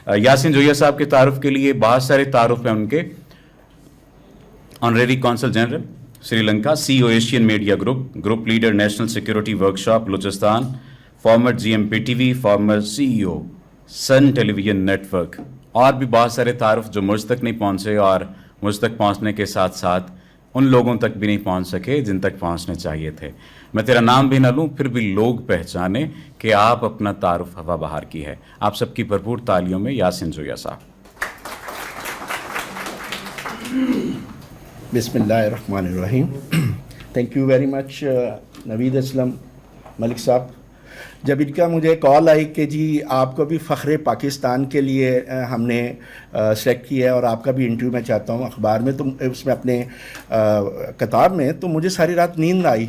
یاسین جویا صاحب کے تعارف کے لیے بہت سارے تعارف ہیں ان کے. Honorary consul general Sri Lanka, C O Asian media group leader national security workshop Balochistan, former G M P T V, former C E O Sun television network, اور بھی بہت سارے تعارف جو مجھ تک نہیں پہنچے اور مجھ تک پہنچنے کے ساتھ ساتھ ان لوگوں تک بھی نہیں پہنچ سکے جن تک پہنچنے چاہیے تھے. میں تیرا نام بھی نہ لوں پھر بھی لوگ پہچانے کہ آپ اپنا تعارف ہوا بہار کی ہے. آپ سب کی بھرپور تالیوں میں یاسین جویا صاحب. بسم اللہ الرحمن الرحیم. Thank you very much Naveed Aslam Malik صاحب. جب ان کا مجھے کال آئی کہ جی آپ کو بھی فخر پاکستان کے لیے ہم نے سلیکٹ کیا ہے اور آپ کا بھی انٹرویو میں چاہتا ہوں اخبار میں، تو اس میں اپنے کتاب میں، تو مجھے ساری رات نیند آئی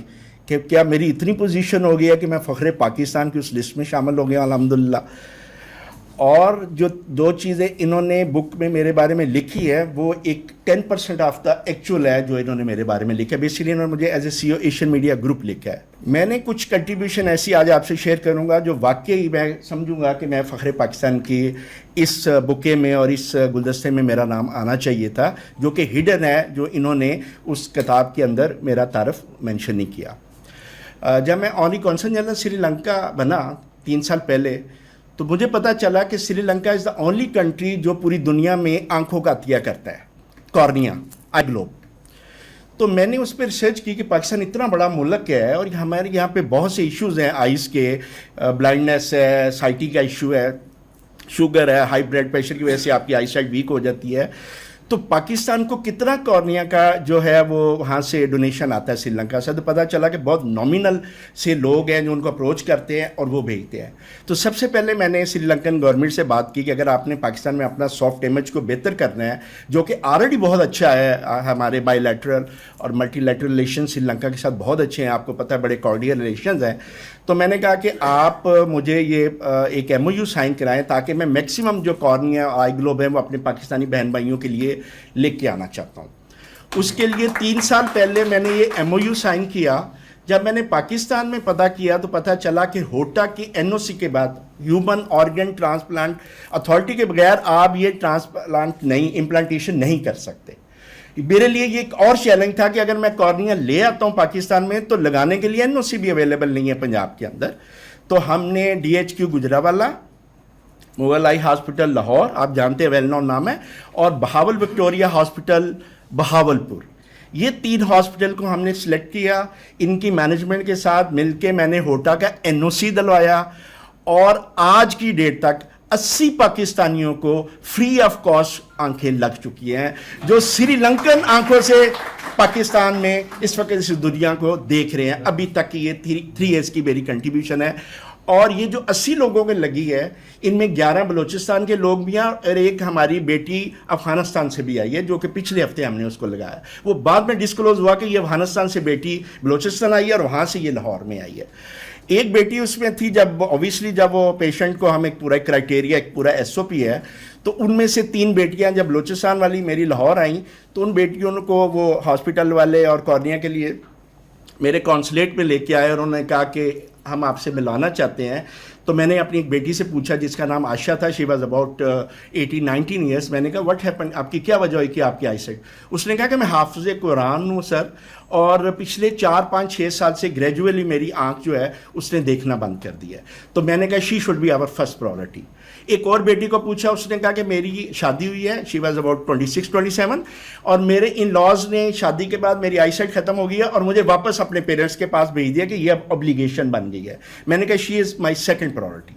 کہ کیا میری اتنی پوزیشن ہو گئی ہے کہ میں فخر پاکستان کی اس لسٹ میں شامل ہو گیا الحمدللہ. اور جو دو چیزیں انہوں نے بک میں میرے بارے میں لکھی ہے وہ ایک 10% آف دا ایکچوئل ہے جو انہوں نے میرے بارے میں لکھا ہے. بیسیکلی انہوں نے مجھے as A C O Asian media group لکھا ہے. میں نے کچھ کنٹریبیوشن ایسی آج آپ سے شیئر کروں گا جو واقعی میں سمجھوں گا کہ میں فخر پاکستان کی اس بکے میں اور اس گلدستے میں میرا نام آنا چاہیے تھا، جو کہ ہڈن ہے، جو انہوں نے اس کتاب کے اندر میرا تعارف مینشن نہیں کیا. جب میں honorary council general Sri Lanka بنا 3 سال پہلے، تو مجھے پتا چلا کہ سری لنکا از دا اونلی کنٹری جو پوری دنیا میں آنکھوں کا عطیہ کرتا ہے، کارنیا، آئی گلوب. تو میں نے اس پہ ریسرچ کی کہ پاکستان اتنا بڑا ملک ہے اور ہمارے یہاں پہ بہت سے ایشوز ہیں، آئز کے، بلائنڈنس ہے، سائٹی کا ایشو ہے، شوگر ہے، ہائی بلڈ پریشر کی وجہ سے آپ کی آئی سائٹ ویک ہو جاتی ہے. تو پاکستان کو کتنا کارنیا کا جو ہے وہ وہاں سے ڈونیشن آتا ہے سری لنکا سے، تو پتہ چلا کہ بہت نامینل سے لوگ ہیں جو ان کو اپروچ کرتے ہیں اور وہ بھیجتے ہیں. تو سب سے پہلے میں نے سری لنکن گورنمنٹ سے بات کی کہ اگر آپ نے پاکستان میں اپنا سافٹ امیج کو بہتر کرنا ہے، جو کہ آلریڈی بہت اچھا ہے، ہمارے بائی لیٹرل اور multi lateral relation Sri Lanka کے ساتھ بہت اچھے ہیں، آپ کو پتہ ہے بڑے کارڈیل ریلیشنز ہیں. تو میں نے کہا کہ آپ مجھے یہ ایک ایم او یو سائن کرائیں تاکہ میں میکسیمم جو کارنیا آئی گلوب ہیں وہ اپنے پاکستانی بہن بھائیوں کے لیے لے کے آنا چاہتا ہوں. اس کے لیے 3 سال پہلے میں نے یہ ایم او یو سائن کیا. جب میں نے پاکستان میں پتہ کیا تو پتہ چلا کہ ہوٹا کی این او سی کے بعد ہیومن آرگن ٹرانسپلانٹ اتھارٹی کے بغیر آپ یہ ٹرانسپلانٹ امپلانٹیشن نہیں کر سکتے. میرے لیے یہ ایک اور چیلنج تھا کہ اگر میں کارنیا لے آتا ہوں پاکستان میں تو لگانے کے لیے این او سی بھی اویلیبل نہیں ہے پنجاب کے اندر. تو ہم نے D H Q Gujranwala, Mughal eye hospital Lahore, آپ جانتے ہیں ویل نون نام ہے، اور بہاول وکٹوریہ ہاسپٹل بہاولپور، یہ 3 ہاسپٹل کو ہم نے سلیکٹ کیا. ان کی مینجمنٹ کے ساتھ مل کے میں نے ہوٹا کا این او سی دلوایا اور آج کی ڈیٹ تک 80 پاکستانیوں کو فری آف کاسٹ آنکھیں لگ چکی ہیں، جو سری لنکن آنکھوں سے پاکستان میں اس وقت اس دنیا کو دیکھ رہے ہیں. ابھی تک یہ 3 ایئرس کی میری کنٹریبیوشن ہے. اور یہ جو 80 لوگوں کے لگی ہے، ان میں 11 بلوچستان کے لوگ بھی ہیں اور ایک ہماری بیٹی افغانستان سے بھی آئی ہے، جو کہ پچھلے ہفتے ہم نے اس کو لگایا. وہ بعد میں ڈسکلوز ہوا کہ یہ افغانستان سے بیٹی بلوچستان آئی ہے اور وہاں سے یہ لاہور میں آئی ہے. ایک بیٹی اس میں تھی، جب اوبیسلی جب وہ پیشنٹ کو ہم ایک پورا کرائٹیریا، ایک پورا ایس او پی ہے، تو ان میں سے 3 بیٹیاں جب بلوچستان والی میری لاہور آئیں تو ان بیٹیوں کو وہ ہاسپٹل والے اور کارنیا کے لیے میرے کونسلیٹ میں لے کے آئے اور انہوں نے کہا کہ ہم آپ سے ملانا چاہتے ہیں. تو میں نے اپنی ایک بیٹی سے پوچھا جس کا نام عائشہ تھا، شی واز اباؤٹ 18-19 ایئرس. میں نے کہا واٹ ہیپن، آپ کی کیا وجہ ہوئی کہ آپ کی آئی سائٹ؟ اس نے کہا کہ میں حافظ قرآن ہوں سر، اور پچھلے 4-5-6 سال سے گریجولی میری آنکھ جو ہے اس نے دیکھنا بند کر دیا ہے. تو میں نے کہا she should be our first priority. ایک اور بیٹی کو پوچھا، اس نے کہا کہ میری شادی ہوئی ہے، شی واز اباؤٹ 26-27، اور میرے ان لاز نے شادی کے بعد میری آئی سائٹ ختم ہو گئی ہے اور مجھے واپس اپنے پیرنٹس کے پاس بھیج دیا کہ یہ اب obligation بن گئی ہے. میں نے کہا شی از مائی سیکنڈ پرائورٹی.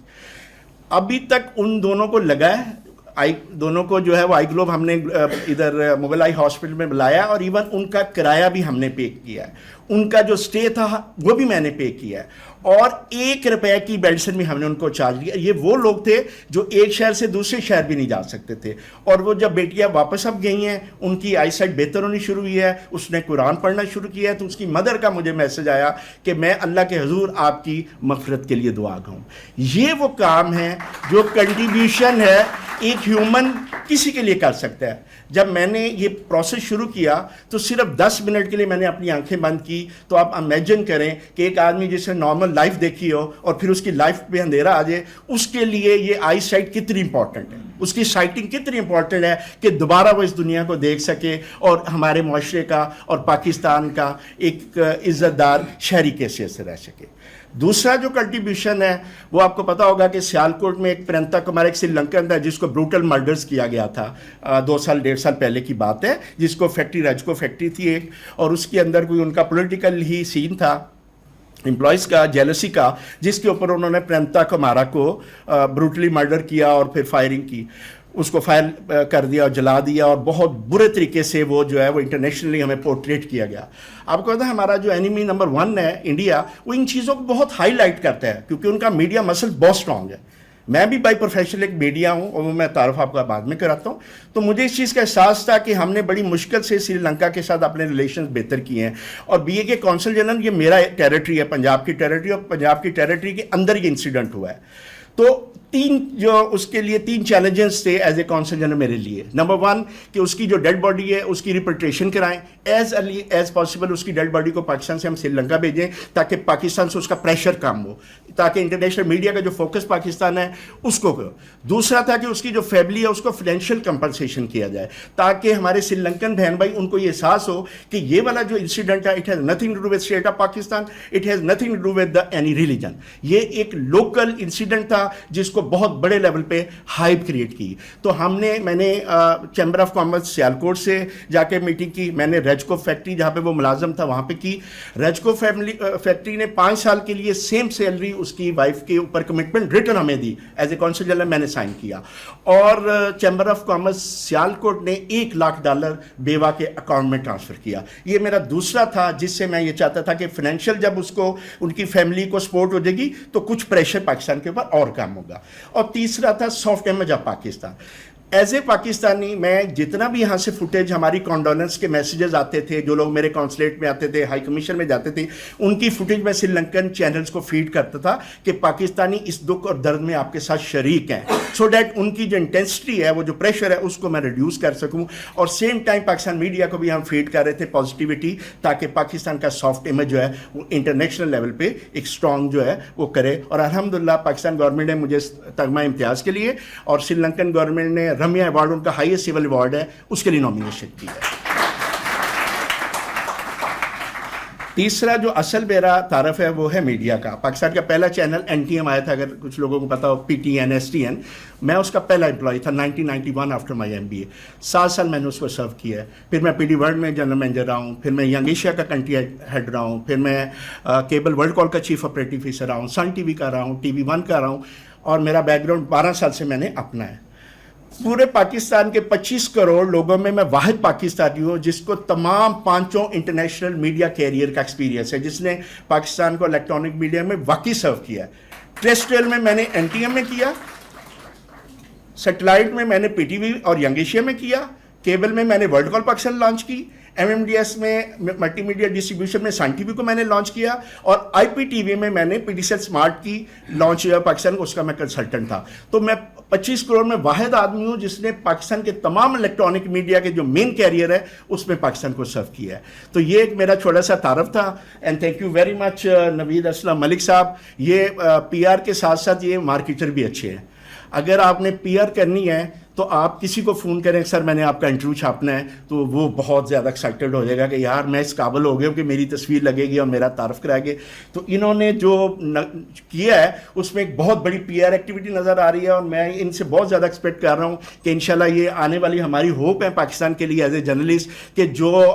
ابھی تک ان دونوں کو لگا ہے، دونوں کو جو ہے وہ آئی گلوب ہم نے ادھر مغل آئی ہاسپٹل میں بلایا اور ایون ان کا کرایہ بھی ہم نے پے کیا ہے، ان کا جو اسٹے تھا وہ بھی میں نے پے کیا ہے، اور 1 روپے کی میڈیسن بھی ہم نے ان کو چارج کیا. یہ وہ لوگ تھے جو ایک شہر سے دوسرے شہر بھی نہیں جا سکتے تھے. اور وہ جب بیٹیاں واپس اب گئی ہیں، ان کی آئی سائٹ بہتر ہونی شروع ہوئی ہے، اس نے قرآن پڑھنا شروع کیا ہے. تو اس کی مدر کا مجھے میسج آیا کہ میں اللہ کے حضور آپ کی مغفرت کے لیے دعا گاؤں. یہ وہ کام ہے جو کنٹریبیوشن ہے ایک ہیومن کسی کے لیے کر سکتا ہے. جب میں نے یہ پروسیس شروع کیا تو صرف 10 منٹ کے لیے میں نے اپنی آنکھیں بند کی. تو آپ امیجن کریں کہ ایک آدمی جس نے نارمل لائف دیکھی ہو اور پھر اس کی لائف پہ اندھیرا آ جائے, اس کے لیے یہ آئی سائٹ کتنی امپورٹنٹ ہے, اس کی سائٹنگ کتنی امپورٹنٹ ہے کہ دوبارہ وہ اس دنیا کو دیکھ سکے اور ہمارے معاشرے کا اور پاکستان کا ایک عزت دار شہری کیسے سے رہ سکے. دوسرا جو کنٹریبیوشن ہے وہ آپ کو پتا ہوگا کہ سیالکوٹ میں ایک پرنتا کمار ایک سری لنکن تھا جس کو بروٹل مرڈرز کیا گیا تھا 2 سال 1.5 سال پہلے کی بات ہے, جس کو فیکٹری رجکو فیکٹری تھی ایک, اور اس کے اندر کوئی ان کا پولیٹیکل ہی سین تھا امپلائیز کا, جیلسی کا, جس کے اوپر انہوں نے پرنتا کمارا کو بروٹلی مرڈر کیا اور پھر فائرنگ کی, اس کو فائر کر دیا اور جلا دیا, اور بہت برے طریقے سے وہ جو ہے وہ انٹرنیشنلی ہمیں پورٹریٹ کیا گیا. آپ کو پتا ہے ہمارا جو اینیمی نمبر 1 ہے انڈیا, وہ ان چیزوں کو بہت ہائی لائٹ کرتا ہے کیونکہ ان کا میڈیا مسل بہت اسٹرانگ ہے. میں بھی بائی پروفیشنل ایک میڈیا ہوں اور وہ میں تعارف آپ کا بعد میں کراتا ہوں. تو مجھے اس چیز کا احساس تھا کہ ہم نے بڑی مشکل سے سری لنکا کے ساتھ اپنے ریلیشنز بہتر کیے ہیں, اور بی اے کے کونسل جنرل یہ میرا ٹیریٹری ہے, پنجاب کی ٹیریٹری, اور پنجاب کی ٹیریٹری کے اندر یہ انسیڈنٹ ہوا ہے. تو اس کے لیے 3 چیلنجز تھے ایز اے کونسل جنرل میرے لیے. نمبر 1 کہ اس کی جو ڈیڈ باڈی ہے اس کی ریپیٹریشن کرائیں, ایز ارلی ایز پاسبل اس کی ڈیڈ باڈی کو پاکستان سے ہم سری لنکا بھیجیں تاکہ پاکستان سے اس کا پریشر کم ہو, تاکہ انٹرنیشنل میڈیا کا جو فوکس پاکستان ہے اس کو کرو. دوسرا تھا کہ اس کی جو فیملی ہے اس کو فائنینشیل کمپنسیشن کیا جائے تاکہ ہمارے سری لنکن بہن بھائی ان کو یہ احساس ہو کہ یہ والا جو انسیڈنٹ ہے it has nothing to do with state of Pakistan, it has nothing to do with any religion. یہ ایک لوکل انسیڈنٹ تھا جس کو بہت بڑے لیول پہ ہائپ کریٹ کی. تو میں نے چیمبر آف کامرس سیالکوٹ سے جا کے میٹنگ کی, میں نے ریجکو فیکٹری جہاں پہ وہ ملازم تھا وہاں پہ کی. ریجکو فیکٹری نے 5 سال کے لیے سیم سیلری اس کی وائف کے اوپر کمٹمنٹ ریٹن ہمیں دی, ایز اے کونسل جنرل میں نے سائن کیا. اور چیمبر آف کامرس سیالکوٹ نے $1 لاکھ بیوہ کے اکاؤنٹ میں ٹرانسفر کیا. یہ میرا دوسرا تھا جس سے میں یہ چاہتا تھا کہ فائنینشیل جب اس کو ان کی فیملی کو سپورٹ ہو جائے گی تو کچھ پریشر پاکستان کے اوپر اور کم ہوگا. اور تیسرا تھا soft image of Pakistan. As a Pakistani میں جتنا بھی یہاں سے فوٹیج ہماری کانڈولنس کے میسیجز آتے تھے, جو لوگ میرے کونسلیٹ میں آتے تھے, ہائی کمیشن میں جاتے تھے, ان کی فوٹیج میں سری لنکن چینلز کو فیڈ کرتا تھا کہ پاکستانی اس دکھ اور درد میں آپ کے ساتھ شریک ہیں, سو دیٹ ان کی جو انٹینسٹی ہے, وہ جو پریشر ہے, اس کو میں ریڈیوس کر سکوں. اور سیم ٹائم پاکستان میڈیا کو بھی ہم فیڈ کر رہے تھے پازیٹیوٹی, تاکہ پاکستان کا سافٹ امیج جو ہے وہ انٹرنیشنل لیول پہ ایک اسٹرانگ جو ہے وہ کرے. اور الحمدللہ پاکستان گورنمنٹ نے مجھے تمغہ امتیاز کے لیے, اور سری لنکن گورنمنٹ نے رمیا ایوارڈ, ان کا ہائیسٹ سول ایوارڈ ہے, اس کے لیے نامینیشن کی ہے. تیسرا جو اصل میرا تعارف ہے وہ ہے میڈیا کا. پاکستان کا پہلا چینل NTM آیا تھا, اگر کچھ لوگوں کو پتا ہو, PTN STN, میں اس کا پہلا امپلائی تھا 1991 آفٹر مائی MBA. 7 سال میں نے اس کو سرو کیا ہے. پھر میں PD ورلڈ میں جنرل مینیجر رہا ہوں, پھر میں ینگ ایشیا کا کنٹری ہیڈ رہا ہوں, پھر میں کیبل ورلڈ کال کا چیف آپریٹو آفیسر رہا ہوں, سن TV کا رہا ہوں, TV1 کا رہا ہوں, اور میرا بیک گراؤنڈ 12 سال سے میں نے اپنا ہے. پورے پاکستان کے 25 کروڑ لوگوں میں میں واحد پاکستانی ہوں جس کو تمام 5 انٹرنیشنل میڈیا کیریئر کا ایکسپیرینس ہے, جس نے پاکستان کو الیکٹرانک میڈیا میں واقعی سرو کیا ہے. ٹیریسٹریل میں نے NTM میں کیا, سیٹلائٹ میں نے PTV اور ینگ ایشیا میں کیا, کیبل میں نے ورلڈ کال پاکستان لانچ کی, MMDS میں ملٹی میڈیا ڈسٹریبیوشن میں سن TV کو میں نے لانچ کیا, اور IPTV میں نے PTCL اسمارٹ کی لانچ کیا پاکستان کو, اس کا میں کنسلٹنٹ تھا. تو میں 25 کروڑ میں واحد آدمی ہوں جس نے پاکستان کے تمام الیکٹرانک میڈیا کے جو مین کیریئر ہے اس میں پاکستان کو سرو کیا ہے. تو یہ ایک میرا چھوٹا سا تعارف تھا. And thank you very much Naveed Aslam Malik صاحب. یہ PR کے ساتھ ساتھ یہ مارکیٹر بھی اچھے ہیں. اگر آپ نے PR کرنی ہے تو آپ کسی کو فون کریں, سر میں نے آپ کا انٹرویو چھاپنا ہے, تو وہ بہت زیادہ ایکسائٹیڈ ہو جائے گا کہ یار میں اس قابل ہو گیا ہوں کہ میری تصویر لگے گی اور میرا تعارف کرائے گے. تو انہوں نے جو کیا ہے اس میں ایک بہت بڑی PR ایکٹیویٹی نظر آ رہی ہے, اور میں ان سے بہت زیادہ ایکسپیکٹ کر رہا ہوں کہ انشاءاللہ یہ آنے والی ہماری ہوپ ہے پاکستان کے لیے ایز اے جرنلسٹ, کہ جو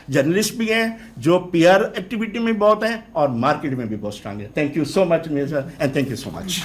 جرنلسٹ بھی ہیں, جو PR ایکٹیویٹی میں بہت ہیں, اور مارکیٹ میں بھی بہت اسٹرانگ ہے. Thank you so much and thank you so much.